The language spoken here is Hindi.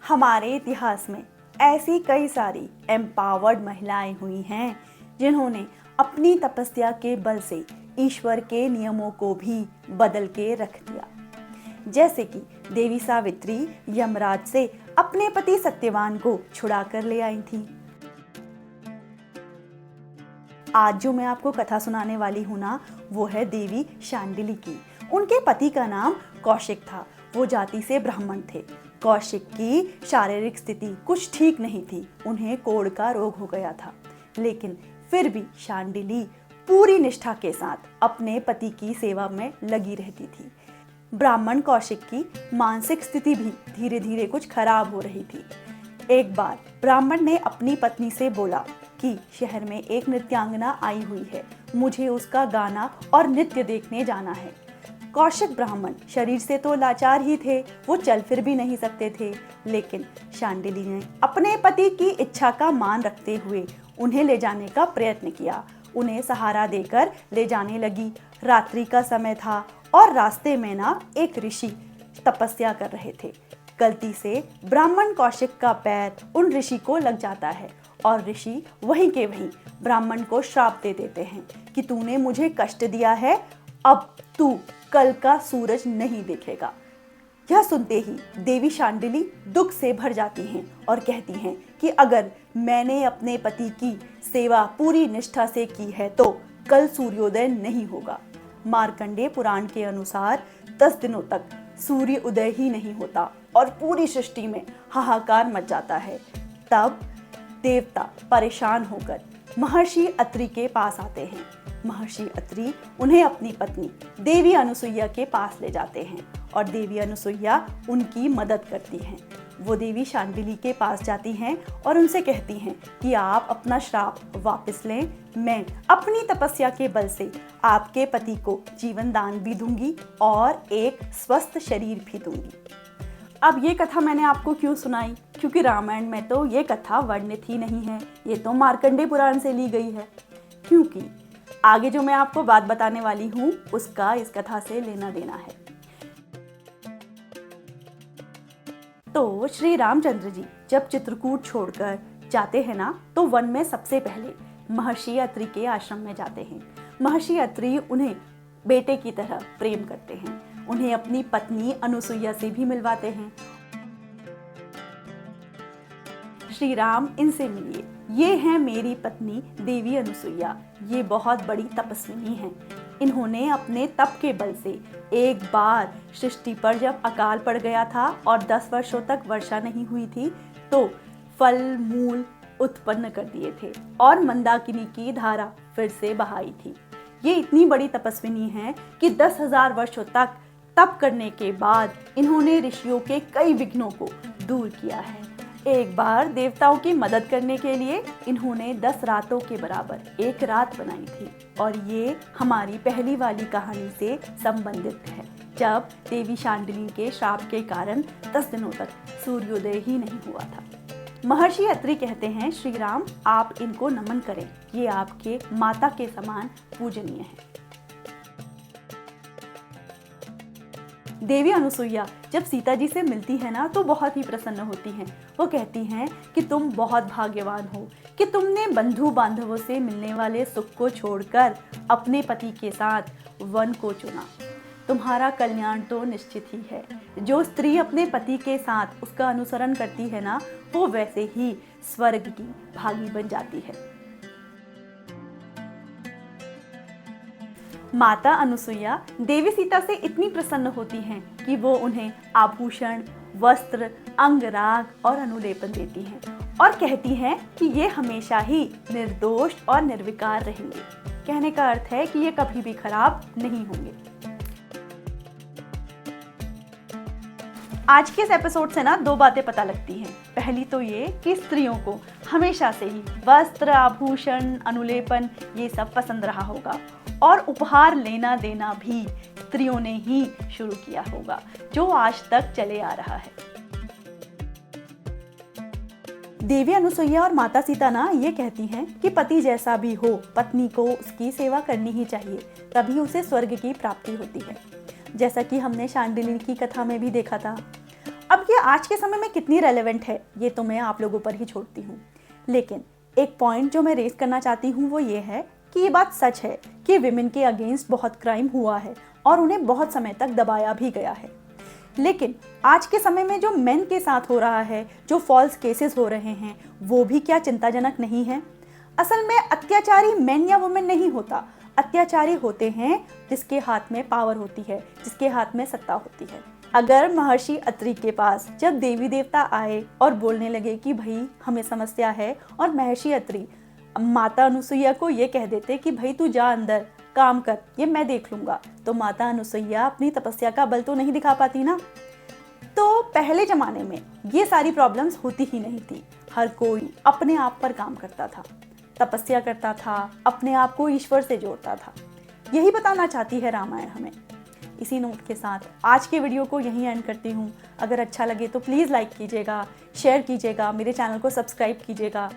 हमारे इतिहास में ऐसी कई सारी एम्पावर्ड महिलाएं हुई हैं जिन्होंने अपनी तपस्या के बल से ईश्वर के नियमों को भी बदल के रख दिया। जैसे कि देवी सावित्री यमराज से अपने पति सत्यवान को छुड़ा कर ले आई थी। आज जो मैं आपको कथा सुनाने वाली हूँ ना, वो है देवी शांडिली की। उनके पति का नाम कौशिक था। वो जाति से ब्राह्मण थे। कौशिक की शारीरिक स्थिति कुछ ठीक नहीं थी। उन्हें कोढ़ का रोग हो गया था, लेकिन फिर भी शांडिली पूरी निष्ठा के साथ अपने पति की सेवा में लगी रहती थी। ब्राह्मण कौशिक की मानसिक स्थिति भी धीरे धीरे कुछ खराब हो रही थी। एक बार ब्राह्मण ने अपनी पत्नी से बोला कि शहर में एक नृत्यांगना आई हुई है, मुझे उसका गाना और नृत्य देखने जाना है। कौशिक ब्राह्मण शरीर से तो लाचार ही थे, वो चल फिर भी नहीं सकते थे, लेकिन शांडिली ने अपने पति की इच्छा का मान रखते हुए उन्हें ले जाने का प्रयत्न किया। उन्हें सहारा देकर ले जाने लगी। रात्रि का समय था और रास्ते में ना एक ऋषि तपस्या कर रहे थे। गलती से ब्राह्मण कौशिक का पैर उन ऋषि को लग जाता है और ऋषि वहीं के वहीं ब्राह्मण को श्राप दे देते हैं कि तूने मुझे कष्ट दिया है, अब तू कल का सूरज नहीं देखेगा। यह सुनते ही देवी शांडिली दुख से भर जाती हैं और कहती हैं कि अगर मैंने अपने पति की सेवा पूरी निष्ठा से की है तो कल सूर्योदय नहीं होगा। मार्कंडेय पुराण के अनुसार 10 दिनों तक सूर्य उदय ही नहीं होता और पूरी सृष्टि में हाहाकार मच जाता है। तब देवता परेशान होकर महर्षि अत्रि के पास आते हैं। महर्षि अत्रि उन्हें अपनी पत्नी देवी अनुसुईया के पास ले जाते हैं और देवी अनुसुईया उनकी मदद करती हैं। वो देवी शांडिली के पास जाती हैं और उनसे कहती हैं कि आप अपना श्राप वापस लें, मैं अपनी तपस्या के बल से आपके पति को जीवन दान भी दूंगी और एक स्वस्थ शरीर भी दूंगी। अब ये कथा मैंने आपको क्यों सुनाई? क्योंकि रामायण में तो ये कथा वर्णित ही नहीं है, ये तो मार्कंडेय पुराण से ली गई है। क्योंकि आगे जो मैं आपको बात बताने वाली हूँ उसका इस कथा से लेना देना है। तो श्री रामचंद्र जी जब चित्रकूट छोड़कर जाते हैं ना, तो वन में सबसे पहले महर्षि अत्रि के आश्रम में जाते हैं। महर्षि अत्रि उन्हें बेटे की तरह प्रेम करते हैं। उन्हें अपनी पत्नी अनुसुईया से भी मिलवाते हैं। श्री राम, इनसे मिलिए, ये हैं मेरी पत्नी देवी अनुसुईया। ये बहुत बड़ी तपस्विनी हैं। इन्होंने अपने तप के बल से एक बार सृष्टि पर जब अकाल पड़ गया था और 10 वर्षों तक वर्षा नहीं हुई थी, तो फल मूल उत्पन्न कर दिए थे और मंदाकिनी की धारा फिर से बहाई थी। ये इतनी बड़ी तपस्विनी हैं कि 10,000 वर्षों तक तप करने के बाद इन्होंने ऋषियों के कई विघ्नों को दूर किया है। एक बार देवताओं की मदद करने के लिए इन्होंने 10 रातों के बराबर एक रात बनाई थी और ये हमारी पहली वाली कहानी से संबंधित है, जब देवी शांडिली के श्राप के कारण 10 दिनों तक सूर्योदय ही नहीं हुआ था। महर्षि अत्रि कहते हैं, श्री राम, आप इनको नमन करें, ये आपके माता के समान पूजनीय है। देवी अनुसुईया जब सीता जी से मिलती है ना, तो बहुत ही प्रसन्न होती हैं। वो कहती हैं कि तुम बहुत भाग्यवान हो कि तुमने बंधु बांधवों से मिलने वाले सुख को छोड़कर अपने पति के साथ वन को चुना। तुम्हारा कल्याण तो निश्चित ही है। जो स्त्री अपने पति के साथ उसका अनुसरण करती है ना, वो वैसे ही स्वर्ग की भागी बन जाती है। माता अनुसुईया देवी सीता से इतनी प्रसन्न होती हैं कि वो उन्हें आभूषण, वस्त्र, अंगराग और अनुलेपन देती हैं और कहती हैं कि ये हमेशा ही निर्दोष और निर्विकार रहेंगे। कहने का अर्थ है कि ये कभी भी खराब नहीं होंगे। आज के इस एपिसोड से ना 2 बातें पता लगती हैं। पहली तो ये कि स्त्रियों को हमेशा से ही वस्त्र, आभूषण, अनुलेपन ये सब पसंद रहा होगा और उपहार लेना देना भी स्त्रियों ने ही शुरू किया होगा, जो आज तक चले आ रहा है। देवी अनुसुईया और माता सीता ना ये कहती हैं कि पति जैसा भी हो, पत्नी को उसकी सेवा करनी ही चाहिए, तभी उसे स्वर्ग की प्राप्ति होती है। जैसा कि हमने शांडिली की कथा में भी देखा था। अब ये आज के समय में कितनी रेलेवेंट है ये तो मैं आप लोगों पर ही छोड़ती हूँ, लेकिन एक पॉइंट जो मैं रेज करना चाहती हूँ वो ये है कि ये बात सच है कि विमेन के अगेंस्ट बहुत क्राइम हुआ है और उन्हें बहुत समय तक दबाया भी गया है। लेकिन आज के समय में जो मेन के साथ हो रहा है, जो फॉल्स केसेस हो रहे हैं, वो भी क्या चिंताजनक नहीं है? असल में अत्याचारी मेन या वुमेन नहीं होता, अत्याचारी होते हैं जिसके हाथ में पावर होती है, जिसके हाथ में सत्ता होती है। अगर महर्षि अत्रि के पास जब देवी देवता आए और बोलने लगे कि भाई हमें समस्या है, और महर्षि अत्रि माता अनुसुईया को ये कह देते कि भाई तू जा अंदर काम कर, ये मैं देख लूंगा, तो माता अनुसुईया अपनी तपस्या का बल तो नहीं दिखा पाती ना। तो पहले जमाने में ये सारी प्रॉब्लम्स होती ही नहीं थी। हर कोई अपने आप पर काम करता था, तपस्या करता था, अपने आप को ईश्वर से जोड़ता था। यही बताना चाहती है रामायण हमें। इसी नोट के साथ आज के वीडियो को यहीं एंड करती हूँ। अगर अच्छा लगे तो प्लीज़ लाइक कीजिएगा, शेयर कीजिएगा, मेरे चैनल को सब्सक्राइब कीजिएगा।